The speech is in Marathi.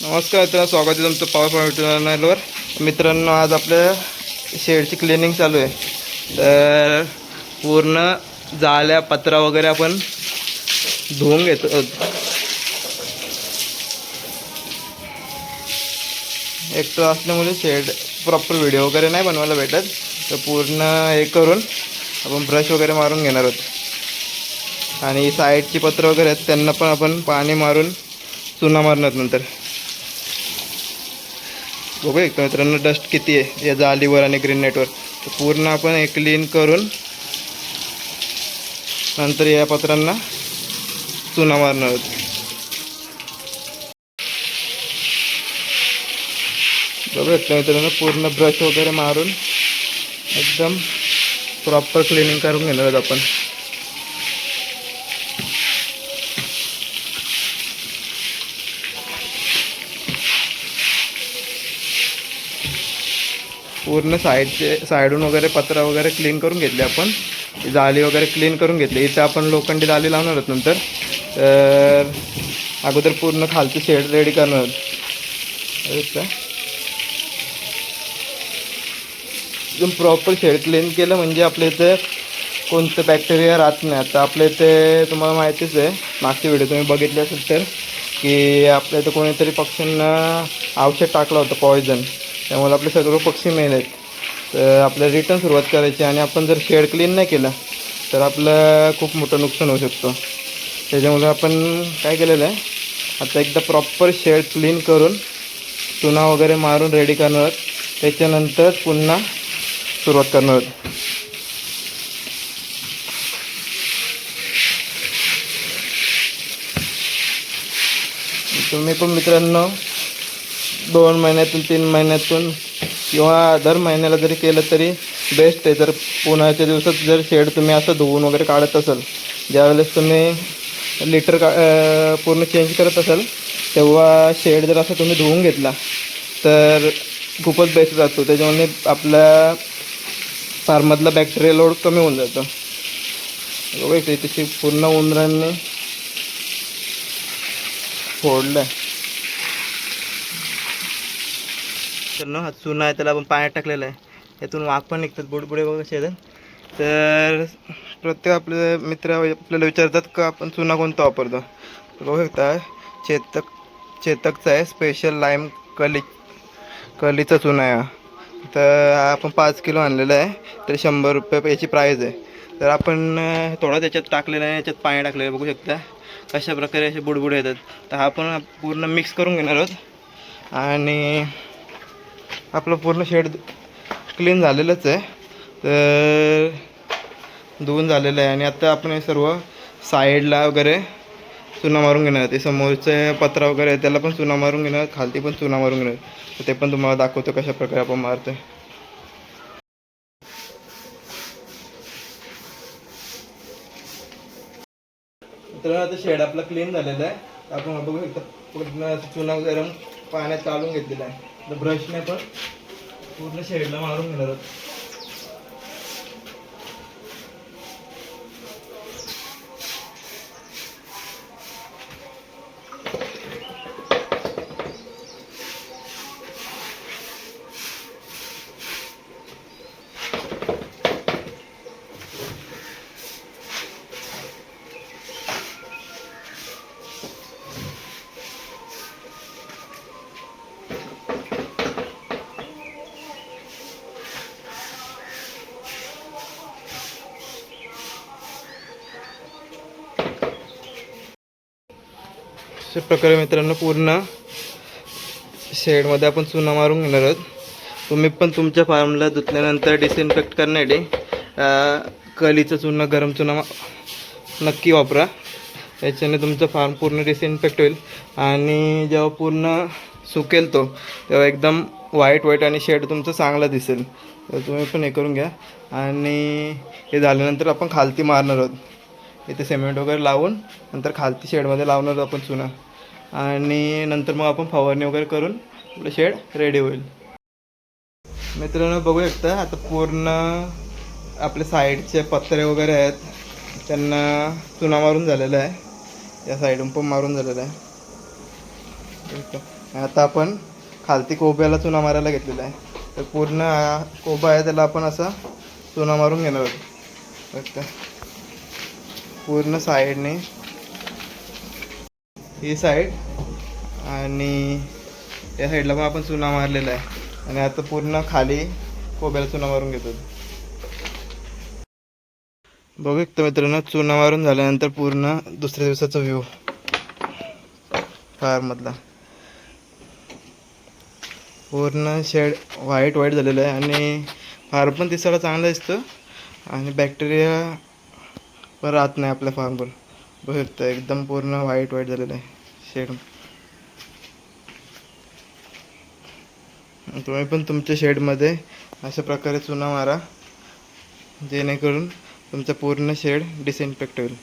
नमस्कार मित्रांनो, स्वागत आहे तुमचं पॉवर पॉईंट चॅनलवर. मित्रांनो, आज आपल्या शेडची क्लिनिंग चालू आहे. तर पूर्ण जाळ्या पत्रा वगैरे आपण धुवून घेतो. एकटं असल्यामुळे शेड प्रॉपर व्हिडिओ वगैरे नाही बनवायला भेटत. तर पूर्ण हे करून आपण ब्रश वगैरे मारून घेणार आहोत. आणि साईडची पत्र वगैरे आहेत त्यांना पण आपण पाणी मारून चुना मारणार नंतर. बघू एकदा मित्रांनो डस्ट किती आहे या जालीवर आणि ग्रीन नेटवर. तर पूर्ण आपण हे क्लीन करून नंतर या पत्रांना चुना मारणार आहोत. बघू एकदा मित्रांनो पूर्ण ब्रश वगैरे मारून एकदम प्रॉपर क्लिनिंग करून घेणार आहोत आपण. पूर्ण साईडून वगैरे पत्रा वगैरे क्लीन करून घेतले आपण. जाळी वगैरे क्लीन करून घेतली. इथं आपण लोखंडी जाळी लावणार आहोत नंतर. तर अगोदर पूर्ण खालची शेड रेडी करणार आहोत. एकदम प्रॉपर शेड क्लीन केलं म्हणजे आपल्या इथे कोणतं बॅक्टेरिया राहत नाही. आता आपल्या इथे तुम्हाला माहितीच आहे, मागची व्हिडिओ तुम्ही बघितली असेल तर, की आपल्या इथं कोणीतरी पक्ष्यांना औषध टाकलं होतं पॉयझन. त्यामुळे आपले सर्व पक्षी मेले आहेत. तर आपल्याला रिटर्न सुरुवात करायची. आणि आपण जर शेड क्लीन नाही केलं तर आपलं खूप मोठं नुकसान होऊ शकतो. त्याच्यामुळे आपण काय केलेलं आहे, आता एकदा प्रॉपर शेड क्लीन करून चुना वगैरे मारून रेडी करणार आहोत. त्याच्यानंतर पुन्हा सुरुवात करणार आहोत. तुम्ही पण मित्रांनो 2 महिन्यातून 3 महिन्यातून किंवा दर महिन्याला जरी केलं तरी बेस्ट आहे. जर उन्हाळ्याच्या दिवसात जर शेड तुम्ही असं धुवून वगैरे काढत असाल, ज्यावेळेस तुम्ही लिटर पूर्ण चेंज करत असाल, तेव्हा शेड जर असं तुम्ही धुवून घेतला तर खूपच बेस्ट राहतो. त्याच्यामुळे आपल्या फार्ममधला बॅक्टेरिया लोड कमी होऊन जातो. बघा इथे पूर्ण उंदरांनी फोडलं आहे. तर हा चुना आहे, त्याला आपण पाण्यात टाकलेला आहे. यातून वाघ पण निघतात, बुडबुडे बघा शेतात. तर प्रत्येक आपले मित्र आपल्याला विचारतात का आपण चुना कोणता वापरतो. तर बघू शकता चेतकचा आहे, स्पेशल लाईम कलीचा चुना आहे. तर आपण 5 किलो आणलेला आहे. तर 100 रुपये याची प्राईज आहे. तर आपण थोडा त्याच्यात टाकलेला आहे, याच्यात पाणी टाकलेलं आहे. बघू शकता कशा प्रकारे असे बुडबुडे येतात. तर हा आपण पूर्ण मिक्स करून घेणार आहोत. आणि आपलं पूर्ण शेड क्लीन झालेलंच आहे. तर धुवून झालेलं आहे. आणि आता आपण हे सर्व साईडला वगैरे चुना मारून घेणार. ते समोरचे पत्रा वगैरे त्याला पण चुना मारून घेणार, खालती पण चुना मारून घेणार. तर ते पण तुम्हाला दाखवतो कशा प्रकारे आपण मारतो. तर आता शेड आपला क्लीन झालेला आहे. आपण बघू शकता पूर्ण चुना गरम पाण्यात काढून घेतलेला आहे. तर ब्रशने पण पूर्ण शेडला मारून घेणार आहोत. अशा प्रकारे मित्रांनो पूर्ण शेडमध्ये आपण चुना मारून घेणार आहोत. तुम्ही पण तुमच्या फार्मला धुतल्यानंतर डिसइन्फेक्ट करण्यासाठी कलीचं चुना, गरम चुना नक्की वापरा. याच्याने तुमचं फार्म पूर्ण डिसइन्फेक्ट होईल. आणि जेव्हा पूर्ण सुकेल तो, तेव्हा एकदम व्हाईट आणि शेड तुमचं चांगला दिसेल. तर तुम्ही पण हे करून घ्या. आणि हे झाल्यानंतर आपण खालती मारणार आहोत. इथे सिमेंट वगैरे लावून नंतर खालती शेडमध्ये लावणार आपण चुना. आणि नंतर मग आपण फवारणी वगैरे करून आपलं शेड रेडी होईल. मित्रांनो बघू शकता आता पूर्ण आपले साईडचे पत्रे वगैरे आहेत त्यांना चुना मारून झालेला आहे. या साईडून पण मारून झालेला आहे. आता आपण खालती कोब्याला चुना मारायला घेतलेला आहे. तर पूर्ण हा कोबा आहे त्याला आपण असा चुना मारून घेणार आहोत. बघता पूर्ण साईडने ही साईड आणि या साईडला पण आपण चुना मारलेला आहे. आणि आता पूर्ण खाली कोब्याला चुना मारून घेतो. बघू शकतो मित्रांनो, चुना मारून झाल्यानंतर पूर्ण दुसऱ्या दिवसाचा व्ह्यू फार्ममधला. पूर्ण शेड व्हाईट झालेलं आहे आणि फार्म पण दिसायला चांगला दिसतो आणि बॅक्टेरिया पण राहत नाही आपल्या फार्मवर. बघू शकतो एकदम पूर्ण व्हाईट झालेलं आहे शेड. तुम्ही पण तुमच्या शेडमध्ये अशा प्रकारे चुना मारा, जेणेकरून तुमचा पूर्ण शेड डिसइन्फेक्ट होईल.